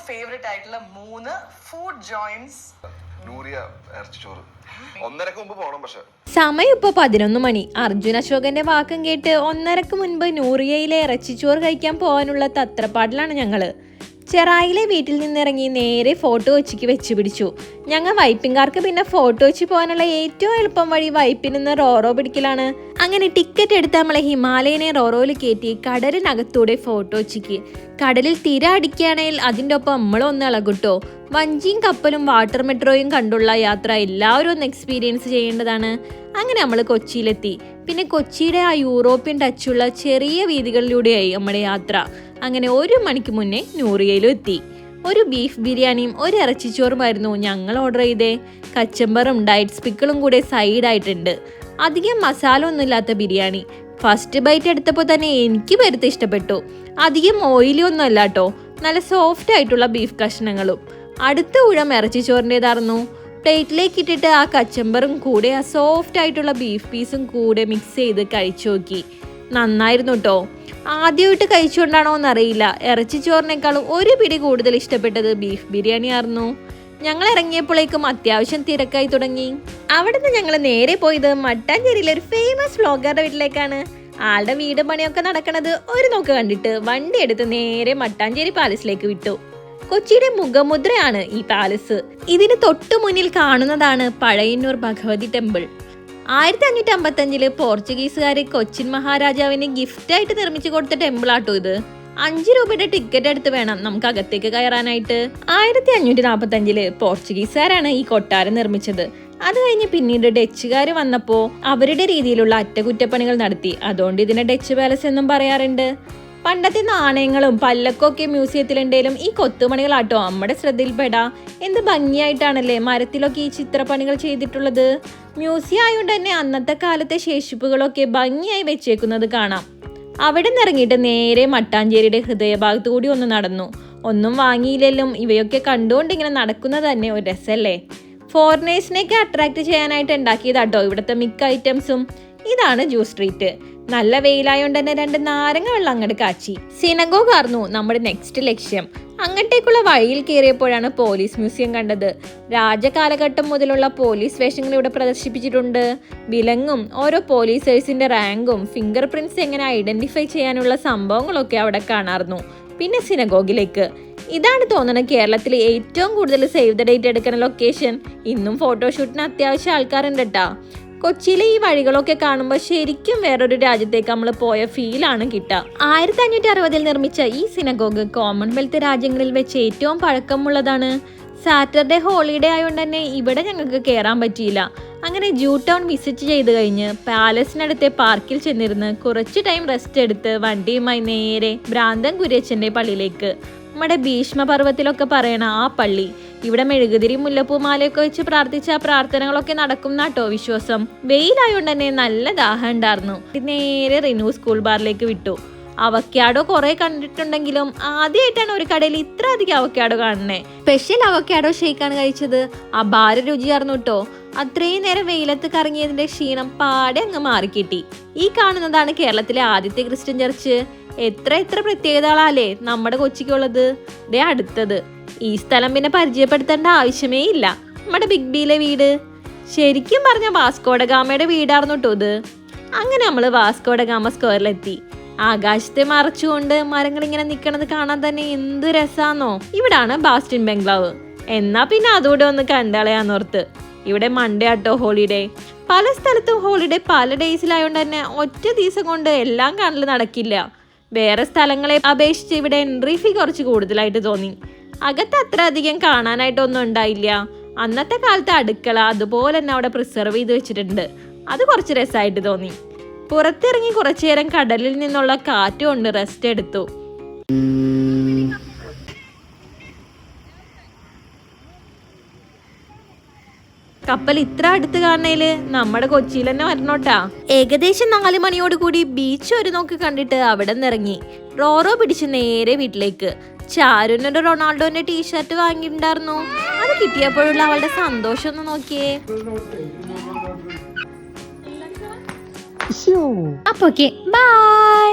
Favourite ആയിട്ടുള്ള 3 food joints. സമയം ഇപ്പൊ 11 മണി. അർജുൻ അശോകന്റെ വാക്കും കേട്ട് 1:30 മുൻപ് നൂറിയയിലെ ഇറച്ചിച്ചോറ് കഴിക്കാൻ പോകാനുള്ള തത്രപ്പാടിലാണ് ഞങ്ങള്. ചെറായിലെ വീട്ടിൽ നിന്നിറങ്ങി നേരെ ഫോട്ടോ കൊച്ചിക്ക് വെച്ച് പിടിച്ചു. ഞങ്ങൾ വൈപ്പിൻകാർക്ക് പിന്നെ ഫോട്ടോ വെച്ച് പോകാനുള്ള ഏറ്റവും എളുപ്പം വഴി വൈപ്പിൽ നിന്ന് റോറോ പിടിക്കലാണ്. അങ്ങനെ ടിക്കറ്റ് എടുത്ത് നമ്മളെ ഹിമാലയനെ റോറോയിൽ കയറ്റി കടലിനകത്തൂടെ ഫോട്ടോ വെച്ചിക്ക്. കടലിൽ തിര അടിക്കുകയാണെങ്കിൽ അതിൻ്റെ ഒപ്പം നമ്മളൊന്ന് ഇളകുട്ടോ. വഞ്ചിയും കപ്പലും വാട്ടർ മെട്രോയും കണ്ടുള്ള യാത്ര എല്ലാവരും ഒന്ന് എക്സ്പീരിയൻസ് ചെയ്യേണ്ടതാണ്. അങ്ങനെ നമ്മൾ കൊച്ചിയിലെത്തി. പിന്നെ കൊച്ചിയുടെ ആ യൂറോപ്യൻ ടച്ചുള്ള ചെറിയ വീതികളിലൂടെയായി നമ്മുടെ യാത്ര. അങ്ങനെ 1 മണിക്ക് മുന്നേ നൂറിയയിലും എത്തി. ഒരു ബീഫ് ബിരിയാണിയും ഒരു ഇറച്ചിച്ചോറുമായിരുന്നു ഞങ്ങൾ ഓർഡർ ചെയ്തേ. കച്ചമ്പറും ഡയറ്റ് പിക്കിളും കൂടെ സൈഡായിട്ടുണ്ട്. അധികം മസാല ഒന്നുമില്ലാത്ത ബിരിയാണി. ഫസ്റ്റ് ബൈറ്റ് എടുത്തപ്പോൾ തന്നെ എനിക്ക് പെരുത്ത് ഇഷ്ടപ്പെട്ടു. അധികം ഓയിലി ഒന്നും അല്ല കേട്ടോ, നല്ല സോഫ്റ്റ് ആയിട്ടുള്ള ബീഫ് കഷ്ണങ്ങളും. അടുത്ത ഊഴം ഇറച്ചിച്ചോറിൻ്റെതായിരുന്നു. പ്ലേറ്റിലേക്ക് ഇട്ടിട്ട് ആ കച്ചമ്പറും കൂടെ ആ സോഫ്റ്റ് ആയിട്ടുള്ള ബീഫ് പീസും കൂടെ മിക്സ് ചെയ്ത് കഴിച്ചു നോക്കി. നന്നായിരുന്നു കേട്ടോ. ആദ്യമായിട്ട് കഴിച്ചുകൊണ്ടാണോ എന്നറിയില്ല, ഇറച്ചിച്ചോറിനേക്കാളും 1 പിടി കൂടുതൽ ഇഷ്ടപ്പെട്ടത് ബീഫ് ബിരിയാണി ആയിരുന്നു. ഞങ്ങൾ ഇറങ്ങിയപ്പോഴേക്കും അത്യാവശ്യം തിരക്കായി തുടങ്ങി. അവിടുന്ന് ഞങ്ങൾ നേരെ പോയത് മട്ടാഞ്ചേരിയിലെ ഒരു ഫേമസ് വ്ളോഗറുടെ വീട്ടിലേക്കാണ്. ആളുടെ വീട് പണിയൊക്കെ നടക്കണത് ഒരു നോക്ക് കണ്ടിട്ട് വണ്ടി എടുത്ത് നേരെ മട്ടാഞ്ചേരി പാലസിലേക്ക് വിട്ടു. കൊച്ചിയുടെ മുഖമുദ്രയാണ് ഈ പാലസ്. ഇതിന് തൊട്ടു മുന്നിൽ കാണുന്നതാണ് പഴയന്നൂർ ഭഗവതി ടെമ്പിൾ. 1555 പോർച്ചുഗീസുകാരെ കൊച്ചിൻ മഹാരാജാവിന് ഗിഫ്റ്റായിട്ട് നിർമ്മിച്ചു കൊടുത്ത ടെമ്പിൾ ആട്ടോ ഇത്. 5 രൂപയുടെ ടിക്കറ്റ് എടുത്ത് വേണം നമുക്ക് അകത്തേക്ക് കയറാനായിട്ട്. 1545 പോർച്ചുഗീസുകാരാണ് ഈ കൊട്ടാരം നിർമ്മിച്ചത്. അത് കഴിഞ്ഞ് പിന്നീട് ഡച്ചുകാർ വന്നപ്പോൾ അവരുടെ രീതിയിലുള്ള അറ്റകുറ്റപ്പണികൾ നടത്തി. അതുകൊണ്ട് ഇതിനെ ഡച്ച് പാലസ് എന്നും പറയാറുണ്ട്. പണ്ടത്തെ നാണയങ്ങളും പല്ലക്കൊക്കെ മ്യൂസിയത്തിലുണ്ടെങ്കിലും ഈ കൊത്തുപണികളാട്ടോ നമ്മുടെ ശ്രദ്ധയിൽപ്പെടാ. എന്ത് ഭംഗിയായിട്ടാണല്ലേ മരത്തിലൊക്കെ ഈ ചിത്രപ്പണികൾ ചെയ്തിട്ടുള്ളത്. മ്യൂസിയം ആയതുകൊണ്ട് തന്നെ അന്നത്തെ കാലത്തെ ശേഷിപ്പുകളൊക്കെ ഭംഗിയായി വെച്ചേക്കുന്നത് കാണാം. അവിടെ നിന്ന് ഇറങ്ങിയിട്ട് നേരെ മട്ടാഞ്ചേരിയുടെ ഹൃദയഭാഗത്തു കൂടി ഒന്ന് നടന്നു. ഒന്നും വാങ്ങിയില്ലെങ്കിലും ഇവയൊക്കെ കണ്ടുകൊണ്ട് ഇങ്ങനെ നടക്കുന്നത് തന്നെ ഒരു രസമല്ലേ. ഫോറിനേഴ്സിനെയൊക്കെ അട്രാക്ട് ചെയ്യാനായിട്ട് ഉണ്ടാക്കിയതാട്ടോ ഇവിടുത്തെ മിക്ക ഐറ്റംസും. ഇതാണ് ജ്യൂസ് സ്ട്രീറ്റ്. നല്ല വെയിലായോണ്ട് തന്നെ 2 നാരങ്ങ വെള്ളം അങ്ങോട്ട് കാച്ചി. സിനഗോഗ് ആയിരുന്നു നമ്മുടെ നെക്സ്റ്റ് ലക്ഷ്യം. അങ്ങോട്ടേക്കുള്ള വഴിയിൽ കയറിയപ്പോഴാണ് പോലീസ് മ്യൂസിയം കണ്ടത്. രാജകാലഘട്ടം മുതലുള്ള പോലീസ് വേഷങ്ങൾ ഇവിടെ പ്രദർശിപ്പിച്ചിട്ടുണ്ട്. വിലങ്ങും ഓരോ പോലീസേഴ്സിന്റെ റാങ്കും ഫിംഗർ പ്രിന്റ്സ് എങ്ങനെ ഐഡന്റിഫൈ ചെയ്യാനുള്ള സംഭവങ്ങളൊക്കെ അവിടെ കാണാറുന്നു. പിന്നെ സിനഗോഗിലേക്ക്. ഇതാണ് തോന്നുന്നത് കേരളത്തിലെ ഏറ്റവും കൂടുതൽ സേവ് ദ ഡേറ്റ് എടുക്കുന്ന ലൊക്കേഷൻ. ഇന്നും ഫോട്ടോഷൂട്ടിന് അത്യാവശ്യം ആൾക്കാരുണ്ട് കേട്ടാ. കൊച്ചിയിലെ ഈ വഴികളൊക്കെ കാണുമ്പോൾ ശരിക്കും വേറൊരു രാജ്യത്തേക്ക് നമ്മൾ പോയ ഫീലാണ് കിട്ടുക. 1560 നിർമ്മിച്ച ഈ സിനഗോഗ് കോമൺവെൽത്ത് രാജ്യങ്ങളിൽ വെച്ച് ഏറ്റവും പഴക്കമുള്ളതാണ്. സാറ്റർഡേ ഹോളിഡേ ആയതുകൊണ്ട് തന്നെ ഇവിടെ ഞങ്ങൾക്ക് കയറാൻ പറ്റിയില്ല. അങ്ങനെ ജൂ ടൗൺ വിസിറ്റ് ചെയ്ത് കഴിഞ്ഞ് പാലസിനടുത്തെ പാർക്കിൽ ചെന്നിരുന്ന് കുറച്ച് ടൈം റെസ്റ്റ് എടുത്ത് വണ്ടിയുമായി നേരെ ഭ്രാന്തൻ കുര്യച്ചൻ്റെ പള്ളിയിലേക്ക്. നമ്മുടെ ഭീഷ്മപർവ്വത്തിലൊക്കെ പറയണ ആ പള്ളി. ഇവിടെ മെഴുകുതിരി മുല്ലപ്പൂമാലയൊക്കെ വെച്ച് പ്രാർത്ഥിച്ച പ്രാർത്ഥനകളൊക്കെ നടക്കും എന്നാട്ടോ വിശ്വാസം. വെയിലായോണ്ട് തന്നെ നല്ല ദാഹം ഉണ്ടായിരുന്നു. നേരെ റിനു സ്കൂൾ ബാറിലേക്ക് വിട്ടു. അവക്കാഡോ കുറെ കണ്ടിട്ടുണ്ടെങ്കിലും ആദ്യമായിട്ടാണ് ഒരു കടയിൽ ഇത്ര അധികം അവക്കാഡോ കാണുന്നേ. സ്പെഷ്യൽ അവക്കാഡോ ഷേക്കാണ് കഴിച്ചത്. അപാര രുചിയായിരുന്നു കേട്ടോ. അത്രയും നേരം വെയിലത്ത് കറങ്ങിയതിന്റെ ക്ഷീണം പാടെ അങ്ങ് മാറിക്കിട്ടി. ഈ കാണുന്നതാണ് കേരളത്തിലെ ആദ്യത്തെ ക്രിസ്ത്യൻ ചർച്ച്. എത്ര പ്രത്യേകതകളാലേ നമ്മുടെ കൊച്ചിക്കുള്ളത്. ദേ അടുത്തത്. ഈ സ്ഥലം പിന്നെ പരിചയപ്പെടുത്തേണ്ട ആവശ്യമേ ഇല്ല. നമ്മുടെ ബിഗ് ബിയിലെ വീട്. ശരിക്കും പറഞ്ഞ വാസ്കോഡഗാമയുടെ വീടായിരുന്നു കേട്ടോ ഇത്. അങ്ങനെ നമ്മൾ വാസ്കോഡഗാമ സ്ക്വയറിലെത്തി. ആകാശത്തെ മറച്ചുകൊണ്ട് മരങ്ങൾ ഇങ്ങനെ നിൽക്കണത് കാണാൻ തന്നെ എന്ത് രസാന്നോ. ഇവിടാണ് ബാസ്റ്റിൻ ബംഗ്ലാവ്. എന്നാ പിന്നെ അതുകൂടെ ഒന്ന് കണ്ടളയാന്നോർത്ത്. ഇവിടെ മൺഡേ ആട്ടോ ഹോളിഡേ. പല സ്ഥലത്തും ഹോളിഡേ പല ഡേയ്സിലായോണ്ട് തന്നെ ഒറ്റ ദിവസം കൊണ്ട് എല്ലാം കാണൽ നടക്കില്ല. വേറെ സ്ഥലങ്ങളെ അപേക്ഷിച്ച് ഇവിടെ എൻട്രി ഫീ കുറച്ച് കൂടുതലായിട്ട് തോന്നി. അകത്ത് അത്ര അധികം കാണാനായിട്ടൊന്നും ഉണ്ടായില്ല. അന്നത്തെ കാലത്തെ അടുക്കള അതുപോലെ തന്നെ അവിടെ പ്രിസർവ് ചെയ്ത് വെച്ചിട്ടുണ്ട്. അത് കുറച്ച് രസമായിട്ട് തോന്നി. പുറത്തിറങ്ങി കുറച്ചു നേരം കടലിൽ നിന്നുള്ള കാറ്റ് കൊണ്ട് റെസ്റ്റ് എടുത്തു. കപ്പൽ ഇത്ര അടുത്ത് കാണണേല് നമ്മുടെ കൊച്ചിയിൽ തന്നെ വരണോട്ടാ. ഏകദേശം 4 മണിയോട് കൂടി ബീച്ച് ഒരു നോക്ക് കണ്ടിട്ട് അവിടെ നിന്നിറങ്ങി റോറോ പിടിച്ച് നേരെ വീട്ടിലേക്ക്. ചാരുനൊരു റൊണാൾഡോന്റെ ടീഷർട്ട് വാങ്ങിയിട്ടുണ്ടായിരുന്നു. അത് കിട്ടിയപ്പോഴുള്ള അവളുടെ സന്തോഷം ഒന്ന് നോക്കിയേ. അപ്പൊ ഓക്കെ, ബൈ.